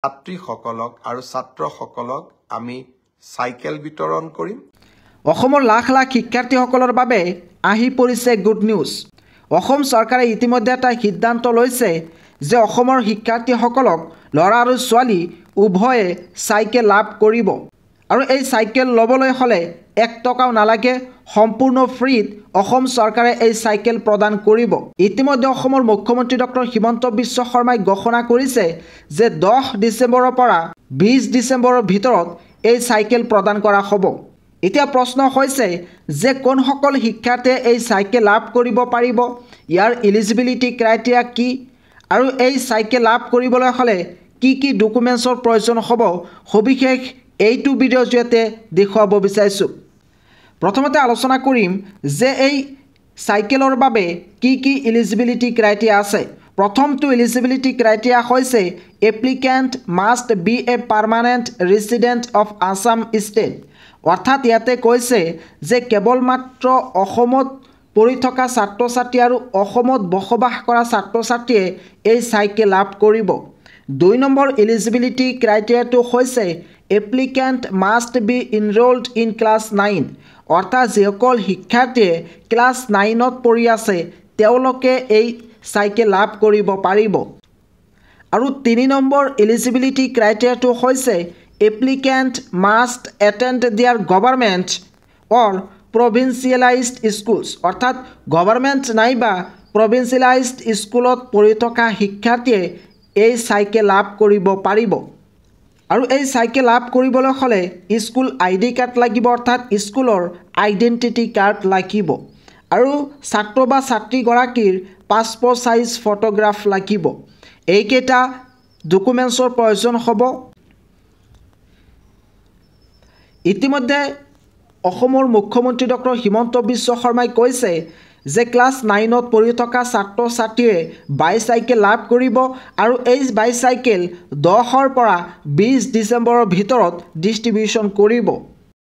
ছাত্ৰীসকলক আৰু ছাত্ৰসকলক আমি সাইকেল বিতৰণ কৰিম। অসমৰ লাখ লাখ শিক্ষাৰ্থীসকলৰ বাবে আহি পৰিছে গুড নিউজ। অসম চৰকাৰে ইতিমধ্যে এটা সিদ্ধান্ত লৈছে যে অসমৰ শিক্ষাৰ্থীসকলক ল'ৰা আৰু ছোৱালী উভয়ে চাইকেল লাভ কৰিব আৰু এই চাইকেল ল'বলৈ হ'লে 1 টকাও নালাগে, সম্পূৰ্ণ ফ্ৰীত অসম চৰকাৰে এই চাইকেল প্ৰদান কৰিব। ইতিমধ্যে অসমৰ মুখ্যমন্ত্ৰী ডক্টৰ হিমন্ত বিশ্ব শৰ্মাই ঘোষণা কৰিছে যে 10 ডিচেম্বৰৰ পৰা 20 ডিচেম্বৰৰ ভিতৰত এই চাইকেল প্ৰদান কৰা হ'ব। এতিয়া প্ৰশ্ন হৈছে যে কোনসকল শিক্ষাৰ্থীয়ে এই চাইকেল লাভ কৰিব পাৰিব, ইয়াৰ এলিজিবিলিটি ক্ৰাইটেৰিয়া কি আৰু এই চাইকেল লাভ কৰিবলৈ হ'লে কি কি ডকুমেণ্টছৰ প্ৰয়োজন হ'ব, সবিশেষ এইটো ভিডিঅ'ৰ জৰিয়তে দেখুৱাব বিচাৰিছোঁ। প্ৰথমতে আলোচনা কৰিম যে এই চাইকেলৰ বাবে কি কি এলিজিবিলিটি ক্ৰাইটেৰিয়া আছে। প্ৰথমটো এলিজিবিলিটি ক্ৰাইটেৰিয়া হৈছে applicant must B A permanent resident of Assam state. অৰ্থাৎ ইয়াতে কৈছে যে কেৱল মাত্ৰ অসমত পঢ়ি থকা ছাত্ৰ ছাত্ৰী আৰু অসমত বসবাস কৰা ছাত্ৰ ছাত্ৰীয়ে এই চাইকেল লাভ কৰিব। 2 নম্বৰ এলিজিবিলিটি ক্ৰাইটেৰিয়াটো হৈছে applicant must be enrolled in class 9। অৰ্থাৎ যিসকল শিক্ষাৰ্থীয়ে ক্লাছ 9ত পঢ়ি আছে তেওঁলোকে এই চাইকেল লাভ কৰিব পাৰিব। আৰু 3 নম্বৰ এলিজিবিলিটি ক্ৰাইটেৰিয়াটো হৈছে applicant must attend their government or provincialized schools. অৰ্থাৎ গভৰ্ণমেণ্ট নাইবা প্ৰভিঞ্চিয়েলাইজড স্কুলত পঢ়ি থকা শিক্ষাৰ্থীয়ে এই চাইকেল লাভ কৰিব পাৰিব। আৰু এই চাইকেল লাভ কৰিবলৈ হ'লে স্কুল ID কাৰ্ড লাগিব, অৰ্থাৎ স্কুলৰ আইডেণ্টিটি কাৰ্ড লাগিব। আৰু ছাত্ৰ বা ছাত্ৰীগৰাকীৰ পাছপৰ্ট সাইজ ফটোগ্ৰাফ লাগিব। এইকেইটা ডকুমেণ্টছৰ প্ৰয়োজন হ'ব। ইতিমধ্যে অসমৰ মুখ্যমন্ত্ৰী ডক্টৰ হিমন্ত বিশ্ব শৰ্মাই কৈছে যে ক্লাছ 9ত পঢ়ি থকা ছাত্ৰ ছাত্ৰীয়ে বাইচাইকেল লাভ কৰিব আৰু এই বাইচাইকেল 10ৰ পৰা 20 ডিচেম্বৰৰ ভিতৰত ডিষ্ট্ৰিবিউশ্যন কৰিব।